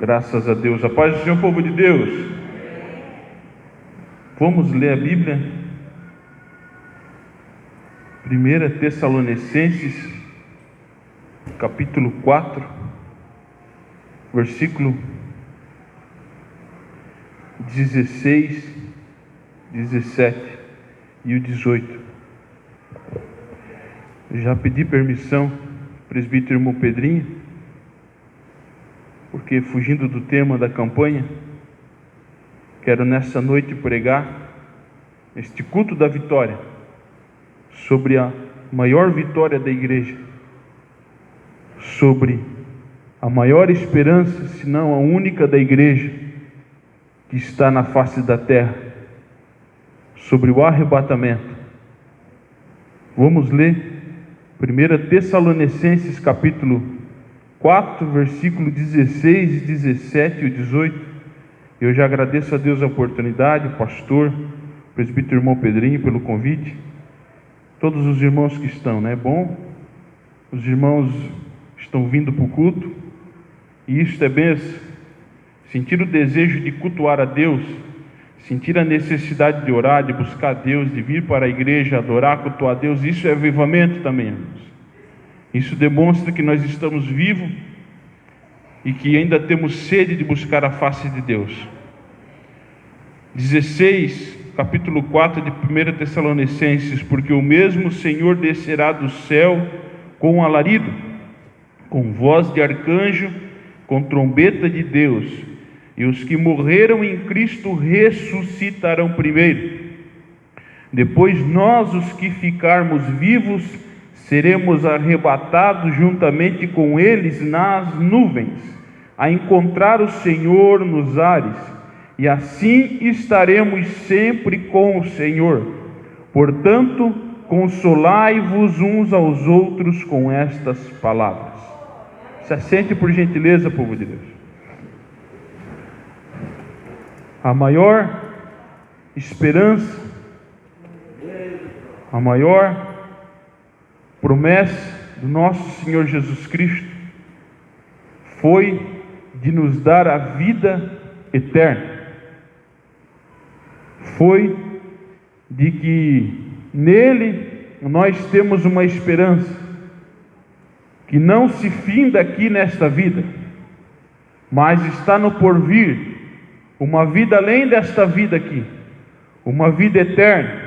Graças a Deus. A paz do Senhor, povo de Deus. Vamos ler a Bíblia. 1 Tessalonicenses, capítulo 4, versículo 16, 17 e o 18. Já pedi permissão, presbítero irmão Pedrinho, porque fugindo do tema da campanha, quero nessa noite pregar este culto da vitória, sobre a maior vitória da igreja, sobre a maior esperança, se não a única da igreja, que está na face da terra, sobre o arrebatamento. Vamos ler 1 Tessalonicenses capítulo 4, versículo 16, 17 e 18. Eu já agradeço a Deus a oportunidade, o pastor, o presbítero irmão Pedrinho, pelo convite. Todos os irmãos que estão, é bom? Os irmãos estão vindo para o culto, e isto é bênção. Sentir o desejo de cultuar a Deus, sentir a necessidade de orar, de buscar a Deus, de vir para a igreja, adorar, cultuar a Deus, isso é avivamento também, irmãos. Isso demonstra que nós estamos vivos e que ainda temos sede de buscar a face de Deus. 16, capítulo 4 de 1 Tessalonicenses: porque o mesmo Senhor descerá do céu com alarido, com voz de arcanjo, com trombeta de Deus, e os que morreram em Cristo ressuscitarão primeiro. Depois nós, os que ficarmos vivos, seremos arrebatados juntamente com eles nas nuvens, a encontrar o Senhor nos ares, e assim estaremos sempre com o Senhor. Portanto, consolai-vos uns aos outros com estas palavras. Se assente por gentileza, povo de Deus. A maior esperança, a maior promessa do nosso Senhor Jesus Cristo foi de nos dar a vida eterna. Foi de que nele nós temos uma esperança que não se finda aqui nesta vida, mas está no porvir, uma vida além desta vida aqui, uma vida eterna.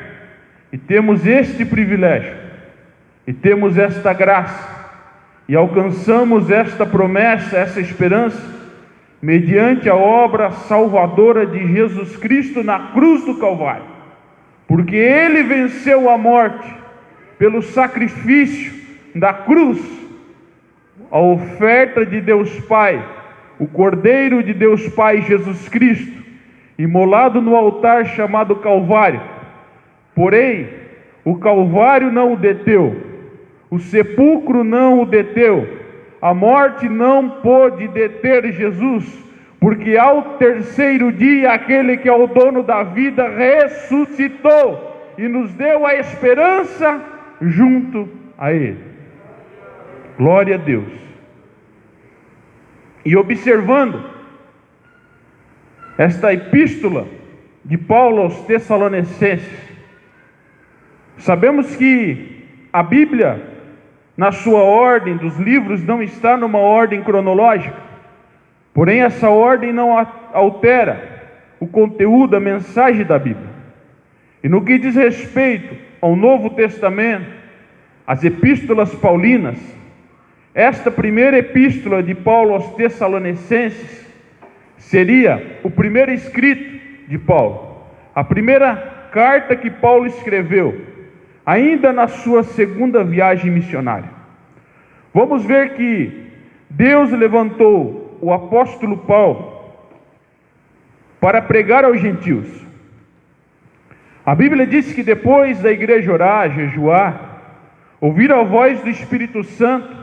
E temos este privilégio, e temos esta graça, e alcançamos esta promessa, essa esperança, mediante a obra salvadora de Jesus Cristo na cruz do Calvário, porque Ele venceu a morte pelo sacrifício da cruz, a oferta de Deus Pai, o Cordeiro de Deus Pai Jesus Cristo, imolado no altar chamado Calvário. Porém, o Calvário não o deteu, o sepulcro não o deteu, a morte não pôde deter Jesus, porque ao terceiro dia aquele que é o dono da vida ressuscitou e nos deu a esperança junto a Ele. Glória a Deus. E observando esta epístola de Paulo aos Tessalonicenses, sabemos que a Bíblia, na sua ordem dos livros, não está numa ordem cronológica, porém essa ordem não altera o conteúdo, a mensagem da Bíblia. E no que diz respeito ao Novo Testamento, as epístolas paulinas, esta primeira epístola de Paulo aos Tessalonicenses seria o primeiro escrito de Paulo, a primeira carta que Paulo escreveu, ainda na sua segunda viagem missionária. Vamos ver que Deus levantou o apóstolo Paulo para pregar aos gentios. A Bíblia diz que depois da igreja orar, jejuar, ouvir a voz do Espírito Santo,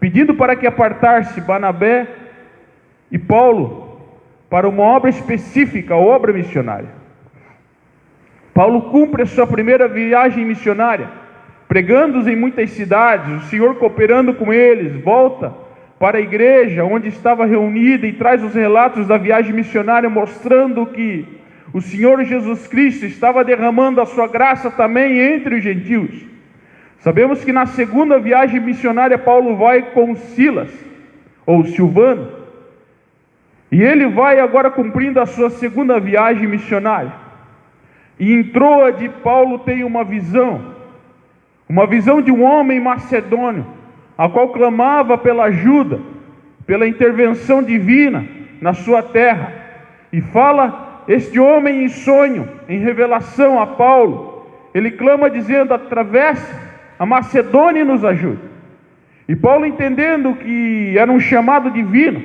pedindo para que apartasse Barnabé e Paulo para uma obra específica, a obra missionária. Paulo cumpre a sua primeira viagem missionária, pregando em muitas cidades, o Senhor cooperando com eles, volta para a igreja onde estava reunida e traz os relatos da viagem missionária, mostrando que o Senhor Jesus Cristo estava derramando a sua graça também entre os gentios. Sabemos que na segunda viagem missionária Paulo vai com Silas, ou Silvano, e ele vai agora cumprindo a sua segunda viagem missionária. E em Troade, Paulo tem uma visão de um homem macedônio, a qual clamava pela ajuda, pela intervenção divina na sua terra. E fala este homem em sonho, em revelação a Paulo, ele clama dizendo: atravesse a Macedônia e nos ajude. E Paulo, entendendo que era um chamado divino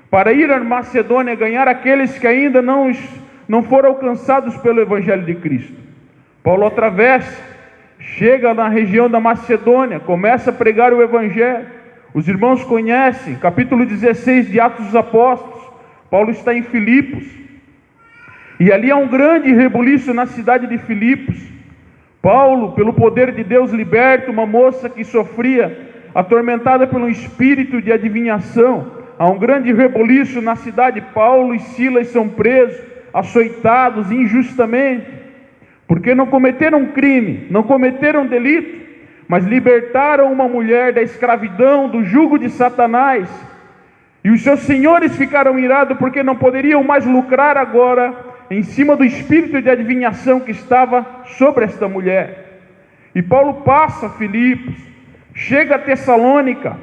para ir à Macedônia ganhar aqueles que ainda não foram alcançados pelo Evangelho de Cristo, Paulo atravessa, chega na região da Macedônia, começa a pregar o Evangelho. Os irmãos conhecem, capítulo 16 de Atos dos Apóstolos, Paulo está em Filipos, e ali há um grande rebuliço na cidade de Filipos. Paulo, pelo poder de Deus, liberta uma moça que sofria, atormentada por um espírito de adivinhação. Há um grande rebuliço na cidade. Paulo e Silas são presos, açoitados injustamente, porque não cometeram crime, não cometeram delito, mas libertaram uma mulher da escravidão, do jugo de Satanás. E os seus senhores ficaram irados, porque não poderiam mais lucrar agora em cima do espírito de adivinhação que estava sobre esta mulher. E Paulo passa Filipos, chega a Tessalônica,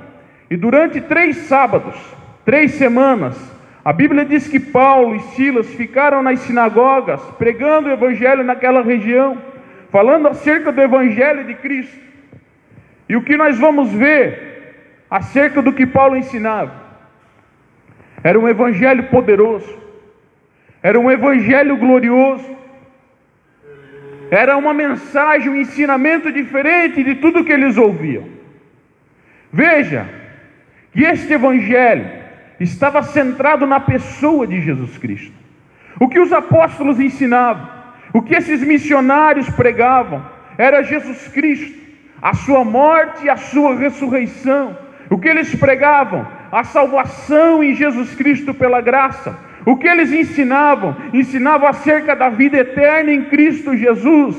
e durante 3 sábados, 3 semanas, a Bíblia diz que Paulo e Silas ficaram nas sinagogas, pregando o Evangelho naquela região, falando acerca do Evangelho de Cristo. E o que nós vamos ver acerca do que Paulo ensinava? Era um Evangelho poderoso, era um Evangelho glorioso, era uma mensagem, um ensinamento diferente de tudo que eles ouviam. Veja que este Evangelho estava centrado na pessoa de Jesus Cristo. O que os apóstolos ensinavam, o que esses missionários pregavam, era Jesus Cristo, a sua morte e a sua ressurreição. O que eles pregavam? A salvação em Jesus Cristo pela graça. O que eles ensinavam? Ensinavam acerca da vida eterna em Cristo Jesus.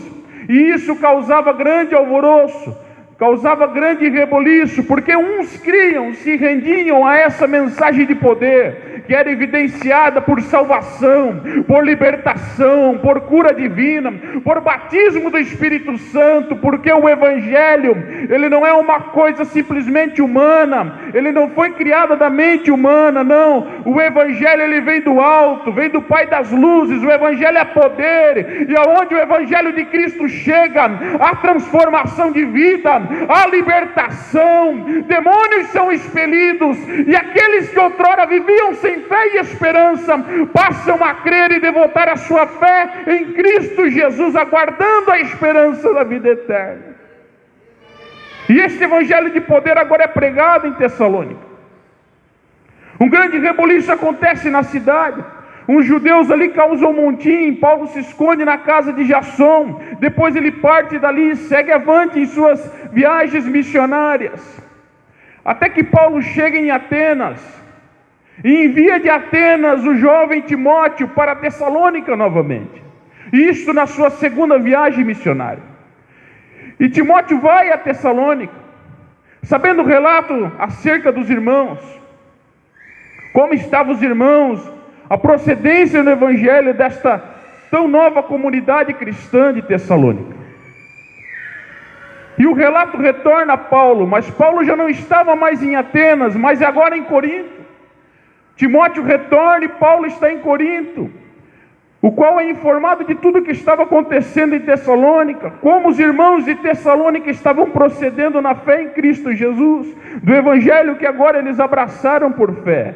E isso causava grande alvoroço, causava grande reboliço, porque uns criam, se rendiam a essa mensagem de poder, que era evidenciada por salvação, por libertação, por cura divina, por batismo do Espírito Santo, porque o Evangelho, ele não é uma coisa simplesmente humana, ele não foi criado da mente humana, não. O Evangelho, ele vem do alto, vem do Pai das luzes. O Evangelho é poder, e aonde o Evangelho de Cristo chega, a transformação de vida, a libertação, demônios são expelidos, e aqueles que outrora viviam sem fé e esperança, passam a crer e devotar a sua fé em Cristo Jesus, aguardando a esperança da vida eterna. E este Evangelho de poder agora é pregado em Tessalônica. Um grande rebuliço acontece na cidade. Uns judeus ali causam um montim. Paulo se esconde na casa de Jasson. Depois ele parte dali e segue avante em suas viagens missionárias, até que Paulo chega em Atenas e envia de Atenas o jovem Timóteo para Tessalônica novamente. Isto na sua segunda viagem missionária. E Timóteo vai a Tessalônica, sabendo o relato acerca dos irmãos, como estavam os irmãos, a procedência do Evangelho desta tão nova comunidade cristã de Tessalônica. E o relato retorna a Paulo, mas Paulo já não estava mais em Atenas, mas agora em Corinto. Timóteo retorna e Paulo está em Corinto, o qual é informado de tudo que estava acontecendo em Tessalônica, como os irmãos de Tessalônica estavam procedendo na fé em Cristo Jesus, do Evangelho que agora eles abraçaram por fé.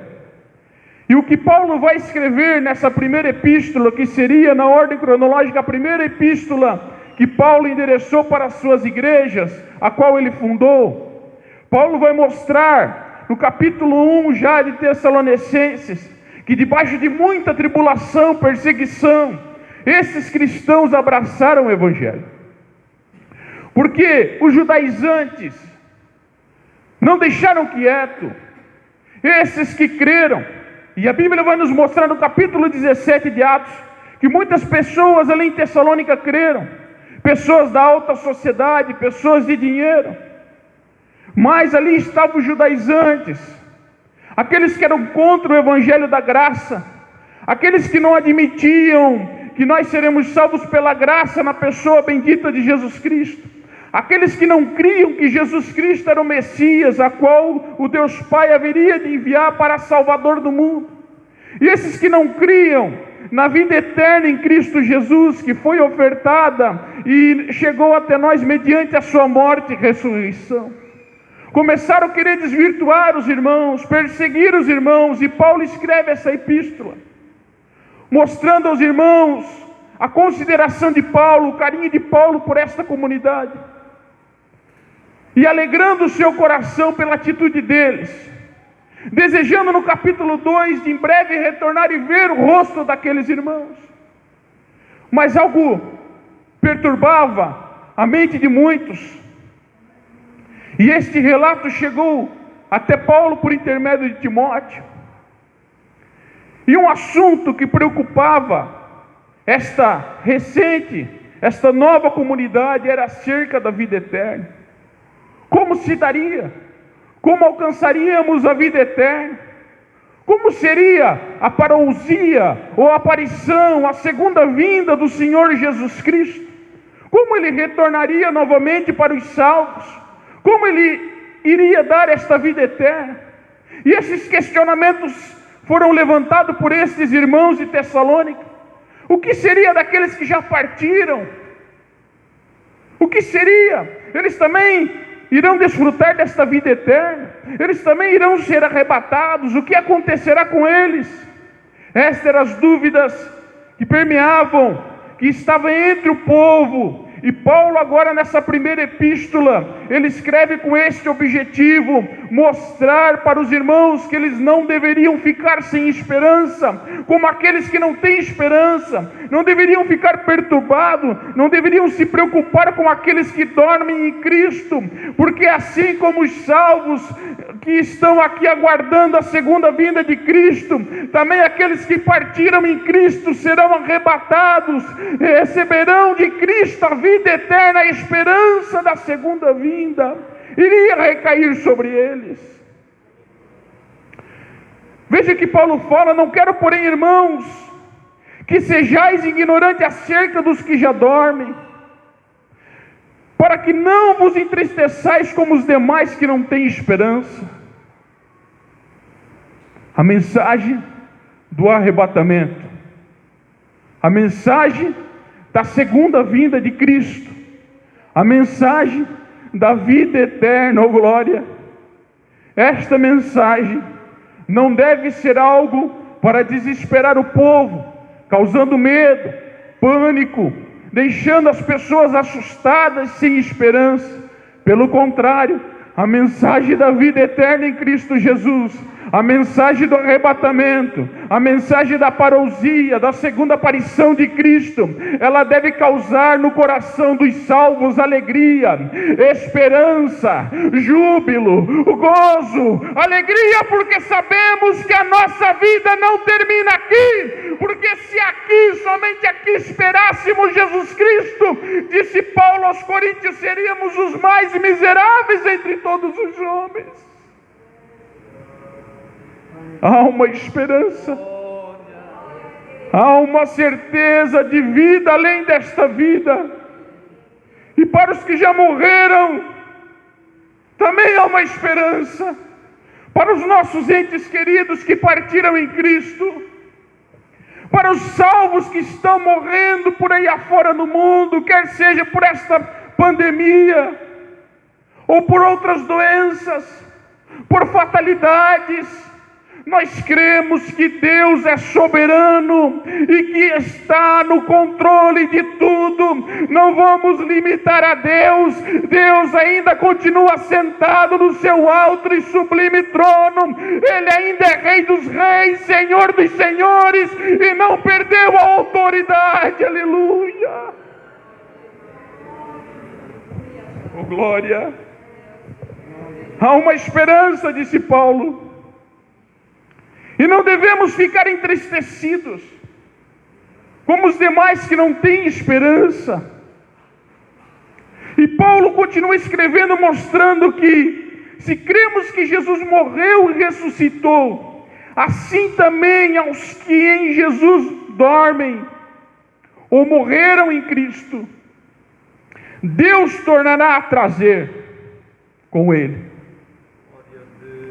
E o que Paulo vai escrever nessa primeira epístola, que seria na ordem cronológica a primeira epístola que Paulo endereçou para as suas igrejas, a qual ele fundou, Paulo vai mostrar no capítulo 1 já de Tessalonicenses, que debaixo de muita tribulação, perseguição, esses cristãos abraçaram o Evangelho. Porque os judaizantes não deixaram quieto, Esses que creram. E a Bíblia vai nos mostrar no capítulo 17 de Atos, que muitas pessoas ali em Tessalônica creram. Pessoas da alta sociedade, pessoas de dinheiro. Mas ali estavam os judaizantes, aqueles que eram contra o evangelho da graça, aqueles que não admitiam que nós seremos salvos pela graça na pessoa bendita de Jesus Cristo, aqueles que não criam que Jesus Cristo era o Messias, a qual o Deus Pai haveria de enviar para Salvador do mundo. E esses que não criam na vida eterna em Cristo Jesus, que foi ofertada e chegou até nós mediante a sua morte e ressurreição, começaram a querer desvirtuar os irmãos, perseguir os irmãos, e Paulo escreve essa epístola, mostrando aos irmãos a consideração de Paulo, o carinho de Paulo por esta comunidade, e alegrando o seu coração pela atitude deles, desejando no capítulo 2 de em breve retornar e ver o rosto daqueles irmãos. Mas algo perturbava a mente de muitos, e este relato chegou até Paulo por intermédio de Timóteo. E um assunto que preocupava esta nova comunidade era acerca da vida eterna. Como se daria? Como alcançaríamos a vida eterna? Como seria a parousia ou a aparição, a segunda vinda do Senhor Jesus Cristo? Como Ele retornaria novamente para os salvos? Como Ele iria dar esta vida eterna? E esses questionamentos foram levantados por esses irmãos de Tessalônica. O que seria daqueles que já partiram? O que seria? Eles também irão desfrutar desta vida eterna? Eles também irão ser arrebatados? O que acontecerá com eles? Estas eram as dúvidas que permeavam, que estavam entre o povo. E Paulo agora nessa primeira epístola, ele escreve com este objetivo: mostrar para os irmãos que eles não deveriam ficar sem esperança, como aqueles que não têm esperança, não deveriam ficar perturbados, não deveriam se preocupar com aqueles que dormem em Cristo, porque assim como os salvos que estão aqui aguardando a segunda vinda de Cristo, também aqueles que partiram em Cristo serão arrebatados, receberão de Cristo a vida eterna, a esperança da segunda vinda iria recair sobre eles. Veja que Paulo fala: não quero, porém, irmãos, que sejais ignorantes acerca dos que já dormem, para que não vos entristeçais como os demais que não têm esperança. A mensagem do arrebatamento, a mensagem da segunda vinda de Cristo, a mensagem da vida eterna, oh glória. Esta mensagem não deve ser algo para desesperar o povo, causando medo, pânico, deixando as pessoas assustadas, sem esperança. Pelo contrário, a mensagem da vida eterna em Cristo Jesus, a mensagem do arrebatamento, a mensagem da parousia, da segunda aparição de Cristo, ela deve causar no coração dos salvos alegria, esperança, júbilo, gozo, alegria, porque sabemos que a nossa vida não termina aqui, porque se aqui, somente aqui esperássemos Jesus Cristo, disse Paulo aos Coríntios, seríamos os mais miseráveis entre todos os homens. Há uma esperança, há uma certeza de vida além desta vida, e para os que já morreram, também há uma esperança, para os nossos entes queridos que partiram em Cristo, para os salvos que estão morrendo por aí afora no mundo, quer seja por esta pandemia, ou por outras doenças, por fatalidades. Nós cremos que Deus é soberano e que está no controle de tudo. Não vamos limitar a Deus. Deus ainda continua sentado no seu alto e sublime trono. Ele ainda é Rei dos reis, Senhor dos senhores, e não perdeu a autoridade. Aleluia. Oh, glória. Há uma esperança, disse Paulo. E não devemos ficar entristecidos, como os demais que não têm esperança. E Paulo continua escrevendo, mostrando que, se cremos que Jesus morreu e ressuscitou, assim também aos que em Jesus dormem, ou morreram em Cristo, Deus tornará a trazer com Ele.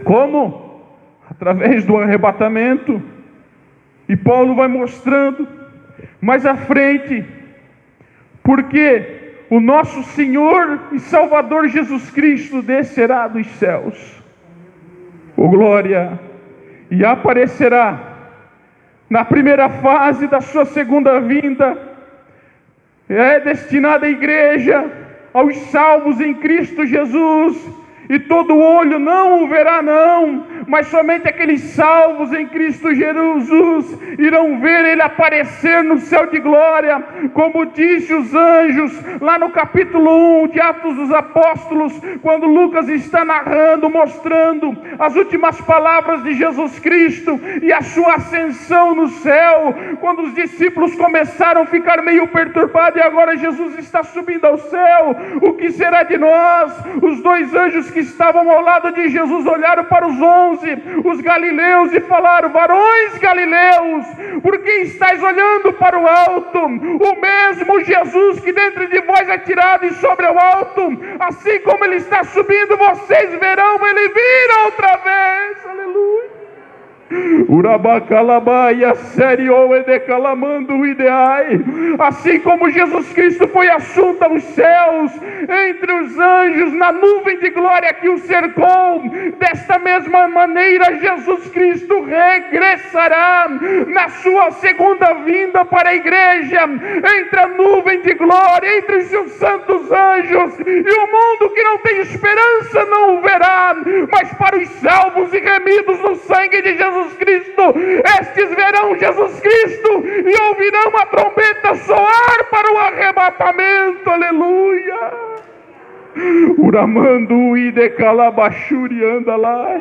Como? Através do arrebatamento. E Paulo vai mostrando mais à frente, porque o nosso Senhor e Salvador Jesus Cristo descerá dos céus, glória, e aparecerá na primeira fase da sua segunda vinda. É destinada à igreja, aos salvos em Cristo Jesus, e todo olho não o verá não, mas somente aqueles salvos em Cristo Jesus irão ver Ele aparecer no céu de glória, como disse os anjos lá no capítulo 1 de Atos dos Apóstolos, quando Lucas está narrando, mostrando as últimas palavras de Jesus Cristo e a sua ascensão no céu, quando os discípulos começaram a ficar meio perturbados, e agora Jesus está subindo ao céu, o que será de nós? Os dois anjos que estavam ao lado de Jesus olharam para os 11, os galileus, e falaram: varões galileus, por que estáis olhando para o alto? O mesmo Jesus que dentre de vós é tirado e sobre o alto, assim como Ele está subindo, vocês verão Ele vir outra vez. Aleluia. Assim como Jesus Cristo foi assunto aos céus entre os anjos na nuvem de glória que o cercou, desta mesma maneira Jesus Cristo regressará na sua segunda vinda para a igreja, entre a nuvem de glória, entre os seus santos anjos, e o mundo que não tem esperança não o verá, mas para os salvos e remidos no sangue de Jesus Cristo, estes verão Jesus Cristo e ouvirão a trombeta soar para o arrebatamento. Aleluia. Uramando e de calabachuri anda lá.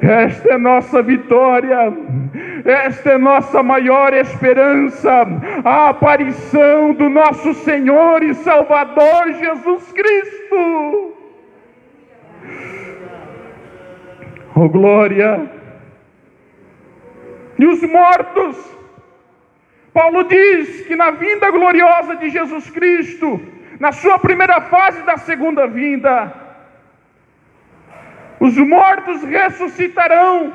Esta é nossa vitória, esta é nossa maior esperança, a aparição do nosso Senhor e Salvador Jesus Cristo. Oh glória! E os mortos, Paulo diz que na vinda gloriosa de Jesus Cristo, na sua primeira fase da segunda vinda, os mortos ressuscitarão.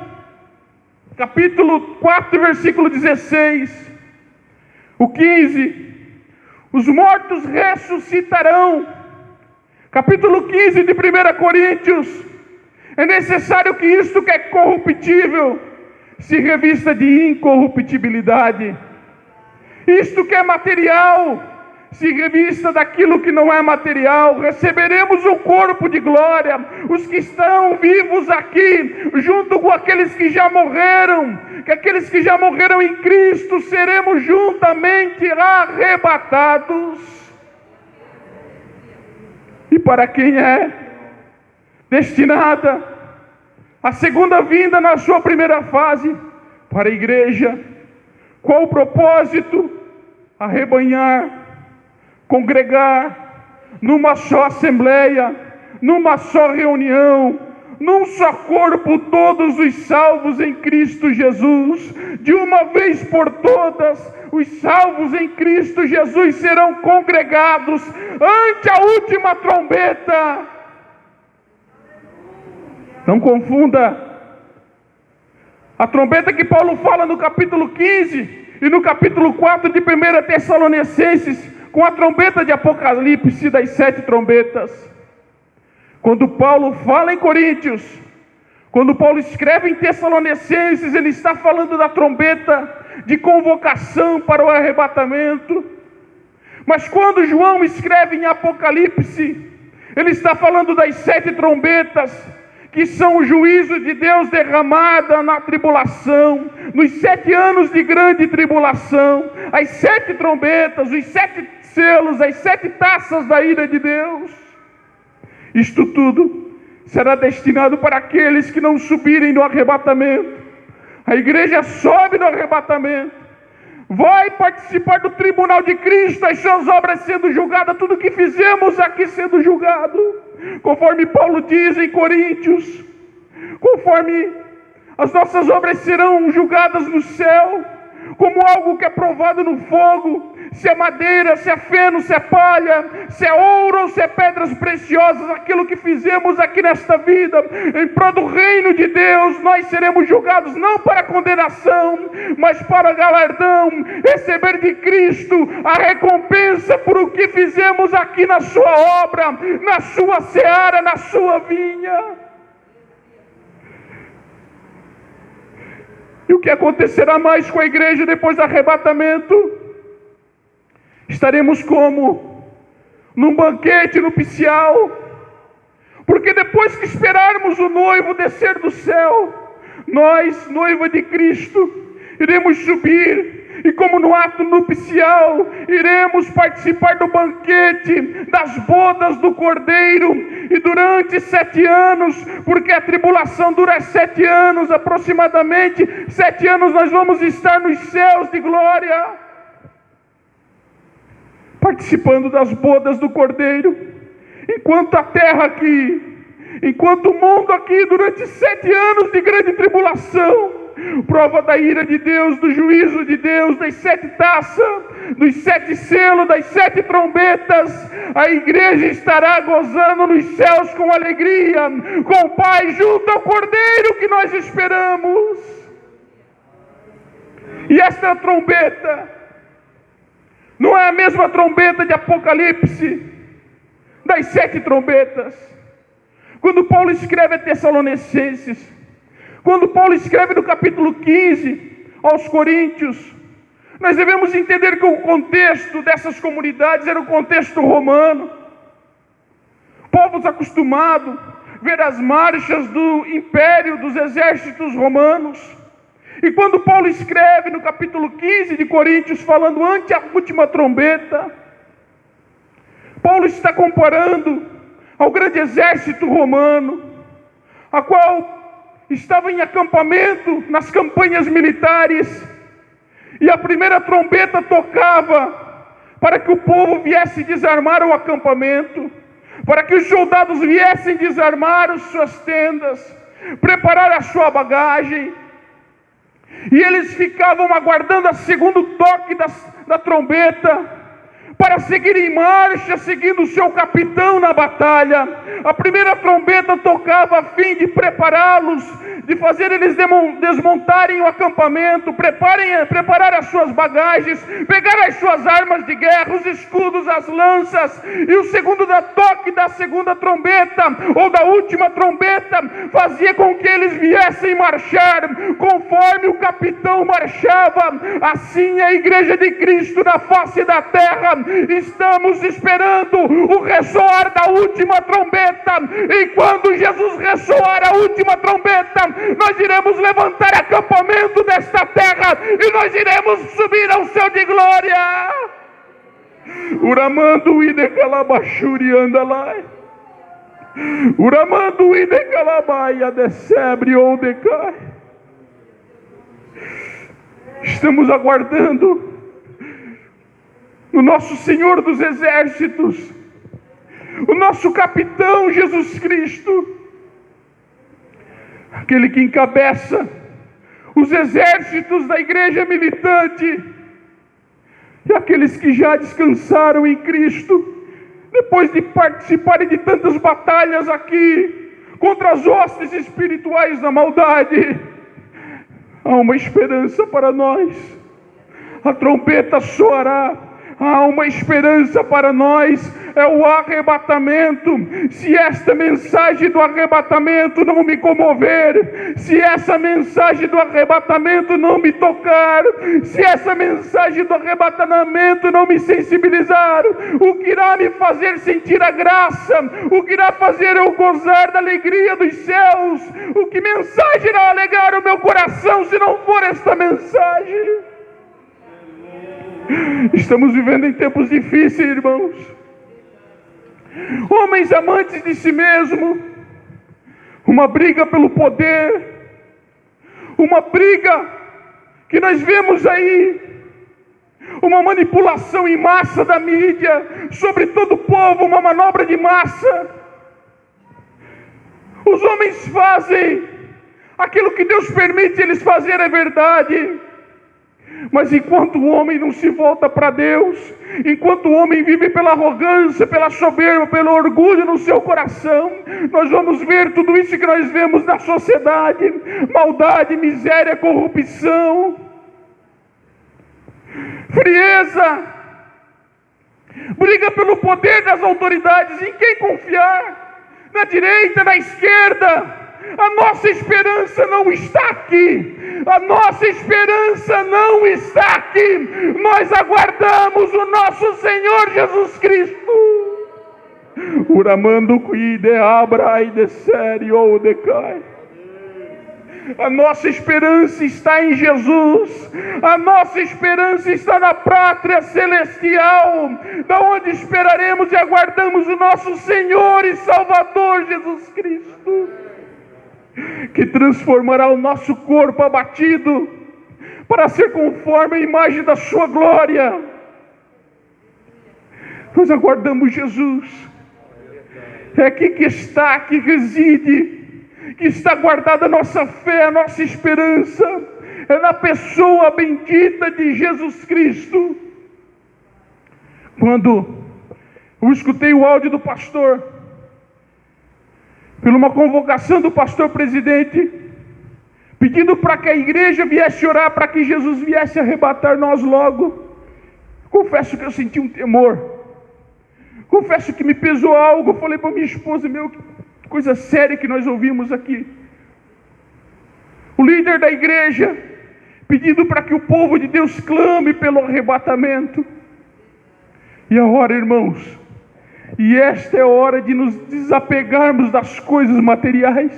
Capítulo 4, versículo 16, o 15, os mortos ressuscitarão. Capítulo 15 de 1 Coríntios, é necessário que isto que é corruptível se revista de incorruptibilidade, isto que é material se revista daquilo que não é material. Receberemos um corpo de glória, os que estão vivos aqui, junto com aqueles que já morreram, que aqueles que já morreram em Cristo, seremos juntamente arrebatados. E para quem é destinada a segunda vinda na sua primeira fase? Para a igreja. Qual o propósito? Arrebanhar, congregar numa só assembleia, numa só reunião, num só corpo, todos os salvos em Cristo Jesus. De uma vez por todas, os salvos em Cristo Jesus serão congregados ante a última trombeta. Não confunda a trombeta que Paulo fala no capítulo 15 e no capítulo 4 de 1 Tessalonicenses com a trombeta de Apocalipse das 7 trombetas. Quando Paulo fala em Coríntios, quando Paulo escreve em Tessalonicenses, ele está falando da trombeta de convocação para o arrebatamento. Mas quando João escreve em Apocalipse, ele está falando das 7 trombetas, que são o juízo de Deus derramado na tribulação, nos 7 anos de grande tribulação, as 7 trombetas, os 7 selos, as 7 taças da ira de Deus. Isto tudo será destinado para aqueles que não subirem no arrebatamento. A igreja sobe no arrebatamento, vai participar do tribunal de Cristo, as suas obras sendo julgadas, tudo que fizemos aqui sendo julgado, conforme Paulo diz em Coríntios, conforme as nossas obras serão julgadas no céu, como algo que é provado no fogo, se é madeira, se é feno, se é palha, se é ouro ou se é pedras preciosas, aquilo que fizemos aqui nesta vida, em prol do reino de Deus, nós seremos julgados não para condenação, mas para galardão, receber de Cristo a recompensa por o que fizemos aqui na sua obra, na sua seara, na sua vinha. E o que acontecerá mais com a igreja depois do arrebatamento? Estaremos como? Num banquete nupcial. Porque depois que esperarmos o noivo descer do céu, nós, noiva de Cristo, iremos subir. E como no ato nupcial, iremos participar do banquete, das bodas do Cordeiro. E durante 7 anos, porque a tribulação dura 7 anos aproximadamente, 7 anos nós vamos estar nos céus de glória, participando das bodas do Cordeiro. Enquanto a terra aqui, enquanto o mundo aqui, durante 7 anos de grande tribulação, prova da ira de Deus, do juízo de Deus, das 7 taças, dos 7 selos, das 7 trombetas, a igreja estará gozando nos céus com alegria, com o Pai, junto ao Cordeiro que nós esperamos. E esta trombeta não é a mesma trombeta de Apocalipse, das 7 trombetas. Quando Paulo escreve a Tessalonicenses, quando Paulo escreve no capítulo 15 aos Coríntios, nós devemos entender que o contexto dessas comunidades era o contexto romano. Povos acostumados a ver as marchas do império, dos exércitos romanos. E quando Paulo escreve no capítulo 15 de Coríntios, falando ante a última trombeta, Paulo está comparando ao grande exército romano, a qual estava em acampamento nas campanhas militares, e a primeira trombeta tocava para que o povo viesse desarmar o acampamento, para que os soldados viessem desarmar as suas tendas, preparar a sua bagagem, e eles ficavam aguardando o segundo toque da trombeta, para seguir em marcha, seguindo o seu capitão na batalha. A primeira trombeta tocava a fim de prepará-los, de fazer eles desmontarem o acampamento, preparar as suas bagagens, pegar as suas armas de guerra, os escudos, as lanças. E o segundo toque da segunda trombeta, ou da última trombeta, fazia com que eles viessem marchar, conforme o capitão marchava. Assim a igreja de Cristo na face da terra, estamos esperando o ressoar da última trombeta, e quando Jesus ressoar a última trombeta, nós iremos levantar acampamento desta terra, e nós iremos subir ao céu de glória. Uramando ide calabachuri andalai, uramando ide calabaia decebre ou decai. Estamos aguardando o nosso Senhor dos Exércitos, o nosso capitão Jesus Cristo, aquele que encabeça os exércitos da igreja militante, e aqueles que já descansaram em Cristo, depois de participarem de tantas batalhas aqui, contra as hostes espirituais da maldade. Há uma esperança para nós, a trombeta soará. Há uma esperança para nós, é o arrebatamento. Se esta mensagem do arrebatamento não me comover, se essa mensagem do arrebatamento não me tocar, se essa mensagem do arrebatamento não me sensibilizar, o que irá me fazer sentir a graça, o que irá fazer eu gozar da alegria dos céus, o que mensagem irá alegrar o meu coração se não for esta mensagem? Estamos vivendo em tempos difíceis, irmãos. Homens amantes de si mesmo, uma briga pelo poder, uma briga que nós vemos aí, uma manipulação em massa da mídia sobre todo o povo, uma manobra de massa. Os homens fazem aquilo que Deus permite eles fazerem, é verdade. Mas enquanto o homem não se volta para Deus, enquanto o homem vive pela arrogância, pela soberba, pelo orgulho no seu coração, nós vamos ver tudo isso que nós vemos na sociedade: maldade, miséria, corrupção, frieza, briga pelo poder das autoridades. Em quem confiar? Na direita, na esquerda? A nossa esperança não está aqui. A nossa esperança não está aqui. Nós aguardamos o nosso Senhor Jesus Cristo. Uramando cuide abra e descere ou decai. A nossa esperança está em Jesus. A nossa esperança está na pátria celestial, da onde esperaremos e aguardamos o nosso Senhor e Salvador Jesus Cristo, que transformará o nosso corpo abatido para ser conforme a imagem da sua glória. Nós aguardamos Jesus. É aqui que está, que reside, que está guardada a nossa fé, a nossa esperança. É na pessoa bendita de Jesus Cristo. Quando eu escutei o áudio do pastor, por uma convocação do pastor presidente, pedindo para que a igreja viesse orar, para que Jesus viesse arrebatar nós logo, confesso que eu senti um temor, confesso que me pesou algo. Eu falei para minha esposa: meu, que coisa séria que nós ouvimos aqui. O líder da igreja pedindo para que o povo de Deus clame pelo arrebatamento. E a hora, irmãos, e esta é a hora de nos desapegarmos das coisas materiais.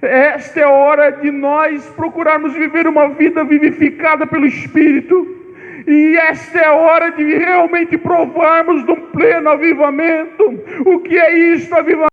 Esta é a hora de nós procurarmos viver uma vida vivificada pelo Espírito. E esta é a hora de realmente provarmos de um pleno avivamento. O que é isto, avivamento?